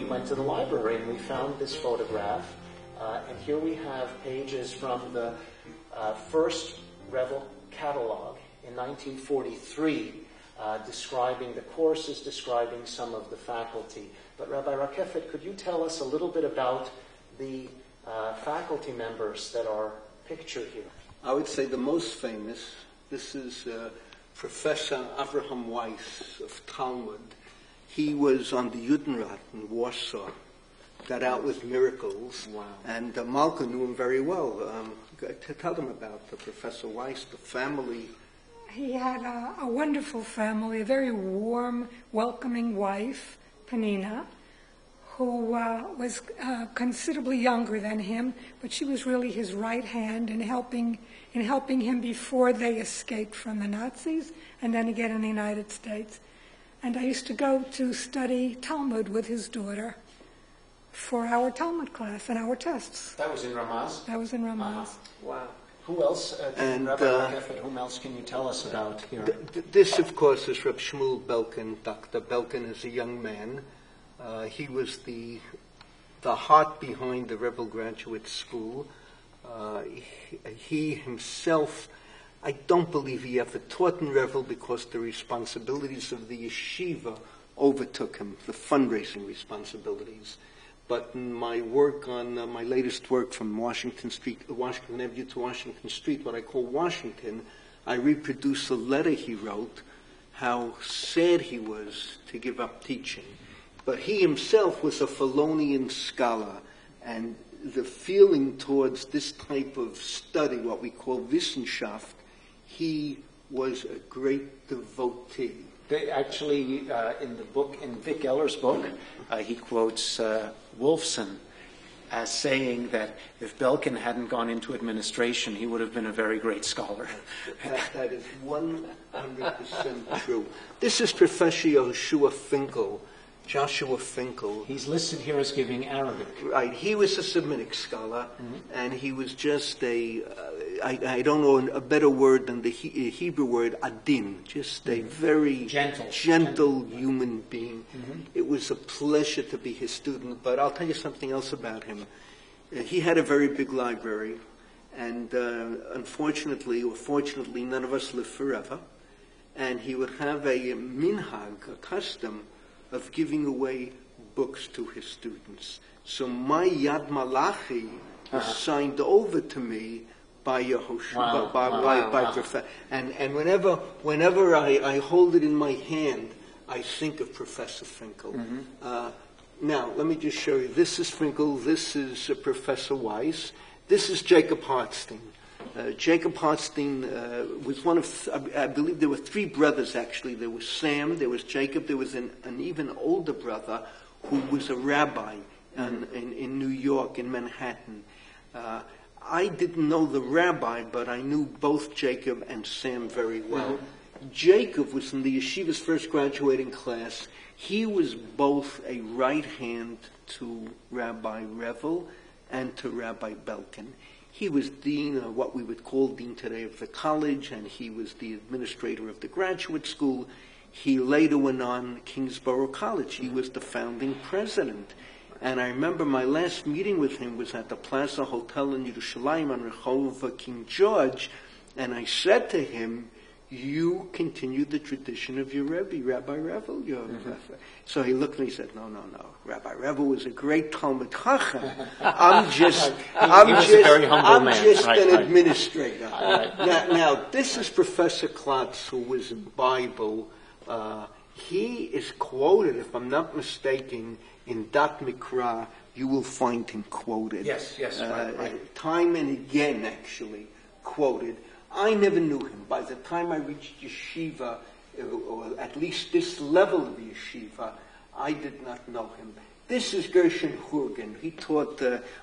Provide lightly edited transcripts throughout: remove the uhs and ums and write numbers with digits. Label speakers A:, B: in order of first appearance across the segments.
A: went to the library and we found this photograph. And here we have pages from the first Revel catalog in 1943, describing the courses, describing some of the faculty. But Rabbi Rakeffet, could you tell us a little bit about the faculty members that are pictured here?
B: I would say the most famous, this is Professor Avraham Weiss of Talmud. He was on the Judenrat in Warsaw, got out with miracles,
A: wow.
B: And Malka knew him very well. To tell them about Professor Weiss, the family.
C: He had a wonderful family, a very warm, welcoming wife, Penina, who was considerably younger than him, but she was really his right hand in helping him before they escaped from the Nazis, and then again in the United States. And I used to go to study Talmud with his daughter for our Talmud class and our tests.
A: That was in Ramaz?
C: That was in Ramaz.
A: Wow. Who else, Rabbi Rakeffet, whom else can you tell us about here?
B: This, of course, is Reb Shmuel Belkin. Dr. Belkin is a young man. He was the heart behind the Revel Graduate School. He himself, I don't believe he ever taught in Revel because the responsibilities of the yeshiva overtook him, the fundraising responsibilities. But in my work on my latest work from Washington Avenue to Washington Street, what I call Washington, I reproduce a letter he wrote, how sad he was to give up teaching. But he himself was a Felonian scholar, and the feeling towards this type of study, what we call Wissenschaft, he was a great devotee.
A: Actually, in the book, in Vic Eller's book, he quotes Wolfson as saying that if Belkin hadn't gone into administration, he would have been a very great scholar.
B: That is 100% true. This is Professor Joshua Finkel. He's
A: listed here as giving Arabic.
B: Right. He was a Semitic scholar, and he was just I don't know a better word than the Hebrew word adin, just a very gentle human being. It was a pleasure to be his student, but I'll tell you something else about him. He had a very big library, and unfortunately or fortunately, none of us live forever, and he would have a minhag, a custom, of giving away books to his students. So my Yad Malachi was signed over to me by Yehoshua, by Professor. And whenever I hold it in my hand, I think of Professor Finkel. Now, let me just show you. This is Finkel. This is Professor Weiss. This is Jacob Hartstein. Jacob Hartstein was one of, I believe there were three brothers actually. There was Sam, there was Jacob, there was an even older brother who was a rabbi in New York, in Manhattan. I didn't know the rabbi, but I knew both Jacob and Sam very well. Jacob was in the yeshiva's first graduating class. He was both a right hand to Rabbi Revel and to Rabbi Belkin. He was dean, what we would call dean today, of the college, and he was the administrator of the graduate school. He later went on Kingsborough College. He was the founding president. And I remember my last meeting with him was at the Plaza Hotel in Yerushalayim on Rehovot King George, and I said to him, "You continue the tradition of your Rebbe, Rabbi Revel." So he looked at me and said, "No. Rabbi Revel was a great Talmud Chacham. I'm just an administrator." Now, this is Professor Klotz, who was in Bible. He is quoted, if I'm not mistaken, in Dat Mikra. You will find him quoted.
A: Yes, right.
B: Time and again, actually, quoted. I never knew him. By the time I reached yeshiva, or at least this level of yeshiva, I did not know him. This is Gershon Hurgen. He taught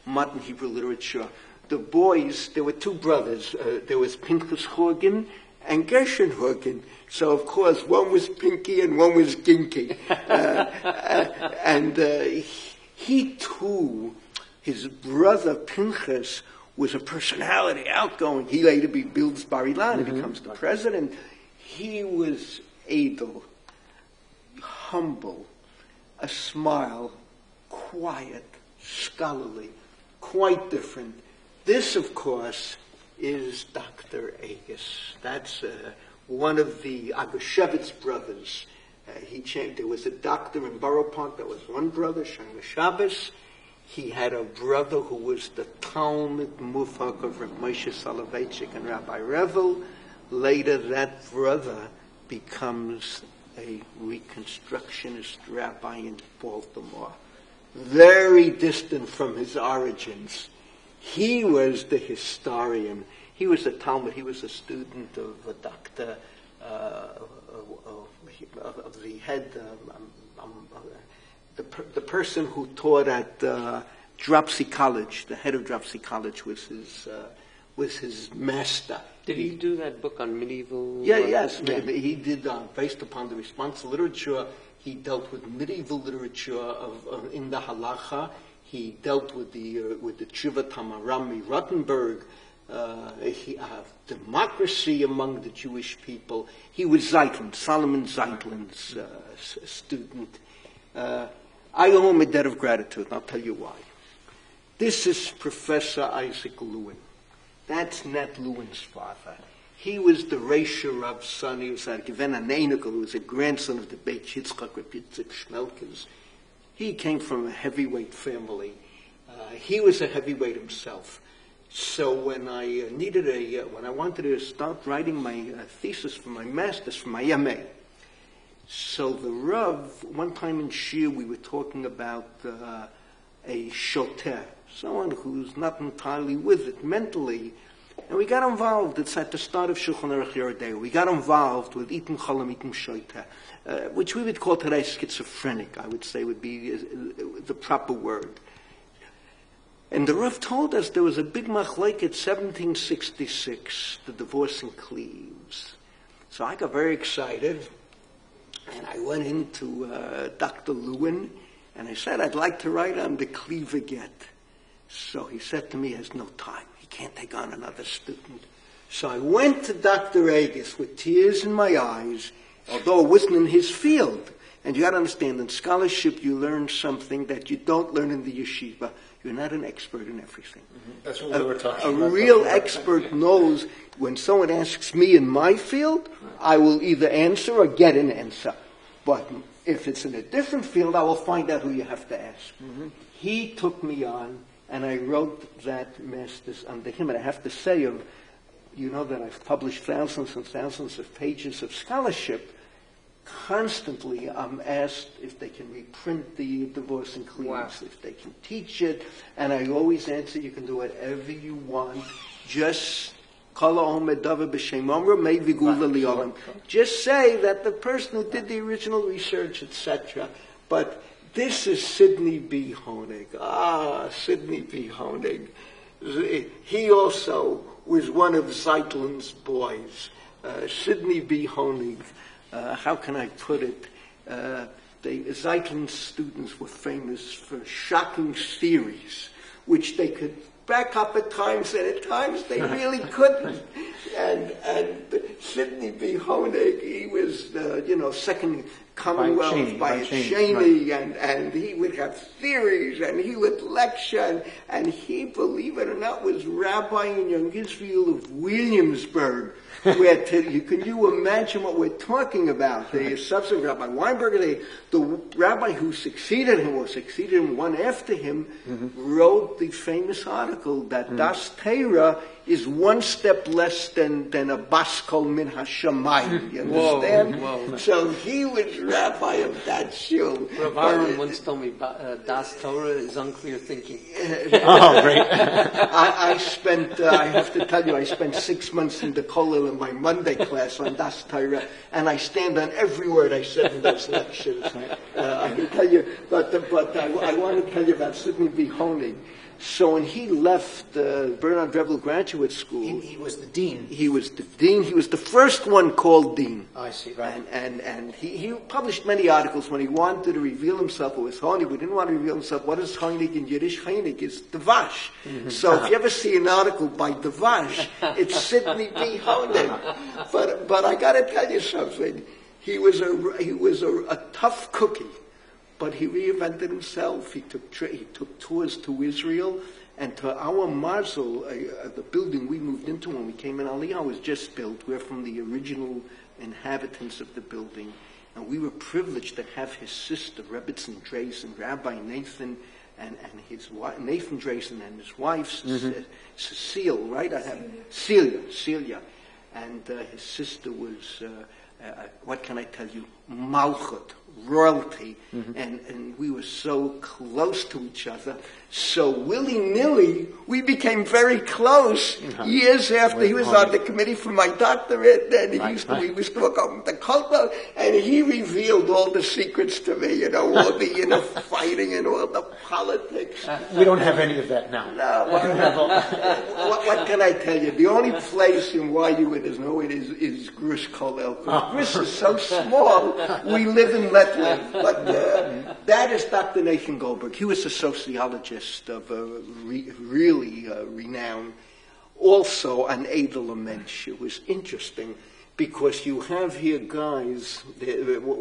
B: modern Hebrew literature. The boys, there were two brothers. There was Pinchas Hurgen and Gershon Hurgen. So, of course, one was Pinky and one was Ginky. And he too, his brother Pinchas, was a personality, outgoing. He later builds Bar Ilan and becomes the president. He was edel, humble, a smile, quiet, scholarly, quite different. This, of course, is Dr. Agus. That's one of the Agashevitz brothers. There was a doctor in Borough Park that was one brother, Shana Shabbos. He had a brother who was the Talmud Mufak of Rav Moshe Soloveitchik and Rabbi Revel. Later, that brother becomes a Reconstructionist rabbi in Baltimore. Very distant from his origins. He was the historian. He was a Talmud. He was a student of a doctor, of the head, the person who taught at Dropsy College. The head of Dropsy College was his master.
D: Did he do that book on medieval?
B: Yes. He did, based upon the response literature. He dealt with medieval literature in the halacha. He dealt with the Tshuva Tamarami Rottenberg. Democracy among the Jewish people. He was Solomon Zeitlin's student. I owe him a debt of gratitude, and I'll tell you why. This is Professor Isaac Lewin. That's Nat Lewin's father. He was the Reisha Rav's son. He was who was a grandson of the Beit Yitzchak Reb Yitzchak Shmelkes. He came from a heavyweight family. He was a heavyweight himself. So when I when I wanted to start writing my thesis for my master's, for my MA, so the Rav, one time in Shir, we were talking about a shoter, someone who's not entirely with it mentally, and we got involved. It's at the start of Shulchan Aruch Yerodei. We got involved with eating cholam, eating shoter, which we would call today schizophrenic, I would say would be the proper word. And the Rav told us there was a big machlek at 1766, the divorce in Cleves. So I got very excited, and I went into Dr. Lewin, and I said, I'd like to write on the Cleaver get. So he said to me, he has no time. He can't take on another student. So I went to Dr. Agus with tears in my eyes, although it wasn't in his field. And you got to understand, in scholarship, you learn something that you don't learn in the yeshiva. You're not an expert in everything.
A: Mm-hmm. That's what we were talking about.
B: A real expert knows when someone asks me in my field, I will either answer or get an answer. But if it's in a different field, I will find out who you have to ask. Mm-hmm. He took me on, and I wrote that master's under him. And I have to say, you know that I've published thousands and thousands of pages of scholarship. Constantly, I'm asked if they can reprint the divorce in Cleves, if they can teach it, and I always answer, you can do whatever you want. Just just say that the person who did the original research, etc. But this is Sidney B. Honig. Sidney B. Honig. He also was one of Zeitlin's boys. Sidney B. Honig. How can I put it? The Zeitlin students were famous for shocking theories, which they could back up at times, and at times they really couldn't. And Sidney B. Honig, he was, second Commonwealth by Cheney, right. and he would have theories, and he would lecture, and he, believe it or not, was rabbi in Young Israel of Williamsburg. Can you imagine what we're talking about? The subsequent Rabbi Weinberger, the rabbi who succeeded him, one after him, wrote the famous article that Das Torah is one step less than a Baskol min Hashamayim. You understand? Whoa. So he was rabbi of that shul.
D: Rabbi Aaron once told me Das Torah is unclear thinking.
A: Oh, great.
B: I have to tell you, I spent 6 months in the Kollel in my Monday class on Das Torah, and I stand on every word I said in those lectures. I can tell you, but I want to tell you about Sidney B. Honig. So when he left Bernard Revel Graduate School...
A: He was the dean.
B: He was the dean. He was the first one called dean.
A: I see, right.
B: And he published many articles when he wanted to reveal himself. It was Honig. We didn't want to reveal himself. What is Honig in Yiddish? Honig is Davash. Mm-hmm. So if you ever see an article by Davash, it's Sidney B. Honig. But I got to tell you something. He was a tough cookie. but he reinvented himself. He took tours to Israel, and to our mazel, the building we moved into when we came in Aliyah was just built. We're from the original inhabitants of the building, and we were privileged to have his sister, Rebbitzin Drayson, Rabbi Nathan, and his wife, Nathan Drayson, and his wife, Cecile, right? Celia. And his sister was, what can I tell you, Malchut, royalty. And we were so close to each other. So willy-nilly, we became very close years after he was on the committee for my doctorate. And we used to work on the cult, and he revealed all the secrets to me, all the fighting and all the politics.
A: We don't have any of that now.
B: No, what can I tell you? The only place in YU it is Grush Kolel. Grush is so small, we live in Letland. But that is Dr. Nathan Goldberg. He was a sociologist of really renown. Also an edel mensch. It was interesting because you have here guys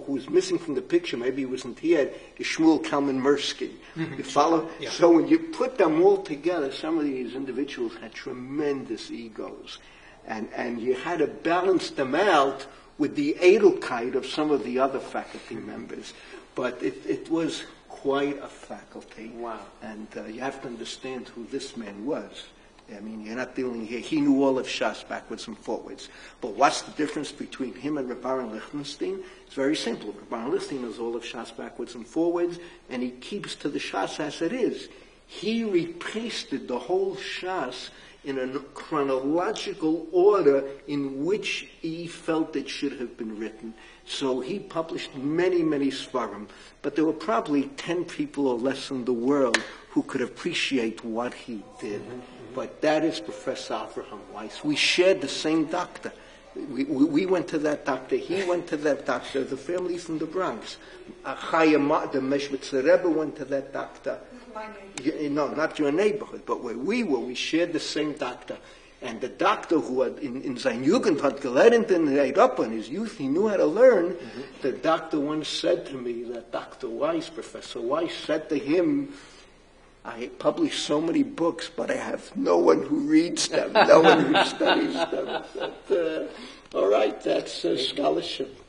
B: who's missing from the picture, maybe he wasn't here, is Shmuel Kalman Mirsky. You follow? Yeah. So when you put them all together, some of these individuals had tremendous egos. And you had to balance them out with the edelkeit of some of the other faculty members. But it was quite a faculty.
A: Wow.
B: And you have to understand who this man was. I mean, you're not dealing here. He knew all of Shas backwards and forwards. But what's the difference between him and Rabbi Aaron Lichtenstein? It's very simple. Rabbi Aaron Lichtenstein knows all of Shas backwards and forwards, and he keeps to the Shas as it is. He repasted the whole Shas in a chronological order in which he felt it should have been written. So he published many, many svarim, but there were probably 10 people or less in the world who could appreciate what he did. But that is Professor Avraham Weiss. We shared the same doctor. We went to that doctor. He went to that doctor. The family from the Bronx. The Meshvitzer Rebbe went to that doctor. No, not your neighborhood, but where we were, we shared the same doctor. And the doctor who had in sein Jugend had gelernt and right up in his youth, he knew how to learn. The doctor once said to me that Dr. Weiss, Professor Weiss, said to him, I publish so many books, but I have no one who reads them, no one who studies them. But, all right, that's scholarship.